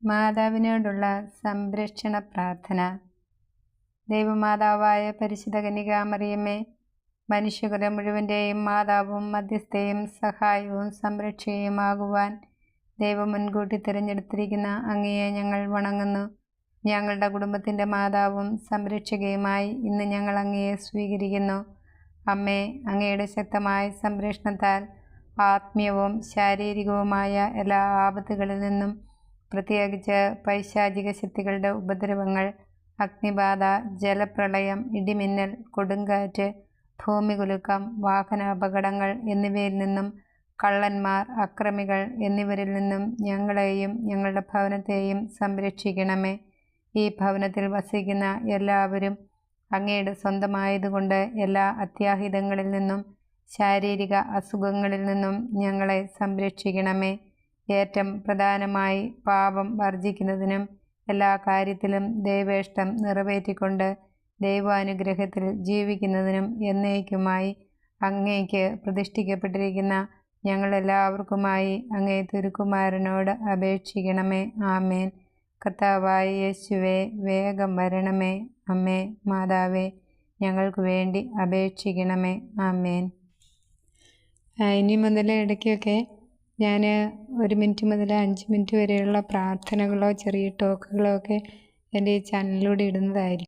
മാതാവിനോടുള്ള സംരക്ഷണ പ്രാർത്ഥന. ദൈവമാതാവായ പരിശുദ്ധ കന്യകാമറിയമ്മേ, മനുഷ്യകുലം മുഴുവൻ്റെയും മാതാവും മധ്യസ്ഥയും സഹായവും സംരക്ഷയുമാകുവാൻ ദൈവം മുൻകൂട്ടി തിരഞ്ഞെടുത്തിരിക്കുന്ന അങ്ങയെ ഞങ്ങൾ വണങ്ങുന്നു. ഞങ്ങളുടെ കുടുംബത്തിൻ്റെ മാതാവും സംരക്ഷകയുമായി ഇന്ന് ഞങ്ങൾ അങ്ങയെ സ്വീകരിക്കുന്നു. അമ്മേ, അങ്ങയുടെ ശക്തമായ സംരക്ഷണത്താൽ ആത്മീയവും ശാരീരികവുമായ എല്ലാ ആപത്തുകളിൽ നിന്നും, പ്രത്യേകിച്ച് പൈശാചിക ശക്തികളുടെ ഉപദ്രവങ്ങൾ, അഗ്നിബാധ, ജലപ്രളയം, ഇടിമിന്നൽ, കൊടുങ്കാറ്റ്, ഭൂമികുലുക്കം, വാഹനാപകടങ്ങൾ എന്നിവയിൽ നിന്നും, കള്ളന്മാർ, അക്രമികൾ എന്നിവരിൽ നിന്നും ഞങ്ങളെയും ഞങ്ങളുടെ ഭവനത്തെയും സംരക്ഷിക്കണമേ. ഈ ഭവനത്തിൽ വസിക്കുന്ന എല്ലാവരും അങ്ങയുടെ സ്വന്തമായതുകൊണ്ട് എല്ലാ അത്യാഹിതങ്ങളിൽ നിന്നും ശാരീരിക അസുഖങ്ങളിൽ നിന്നും ഞങ്ങളെ സംരക്ഷിക്കണമേ. ഏറ്റവും പ്രധാനമായി പാപം വർജിക്കുന്നതിനും എല്ലാ കാര്യത്തിലും ദൈവേഷ്ടം നിറവേറ്റിക്കൊണ്ട് ദൈവാനുഗ്രഹത്തിൽ ജീവിക്കുന്നതിനും എന്നേക്കുമായി അങ്ങേക്ക് പ്രതിഷ്ഠിക്കപ്പെട്ടിരിക്കുന്ന ഞങ്ങളെല്ലാവർക്കുമായി അങ്ങേ തിരുക്കുമാരനോട് അപേക്ഷിക്കണമേ. ആമേൻ. കർത്താവായ യേശുവേ, വേഗം വരണമേ. അമ്മേ മാതാവേ, ഞങ്ങൾക്ക് വേണ്ടി അപേക്ഷിക്കണമേ. ആമേൻ. ഇനി മുതൽ ഇടയ്ക്കൊക്കെ ഞാൻ 1 മിനിറ്റ് മുതൽ 5 മിനിറ്റ് വരെയുള്ള പ്രാർത്ഥനകളോ ചെറിയ ടോക്കുകളോ ഒക്കെ എൻ്റെ ഈ ചാനലിലൂടെ ഇടുന്നതായിരിക്കും.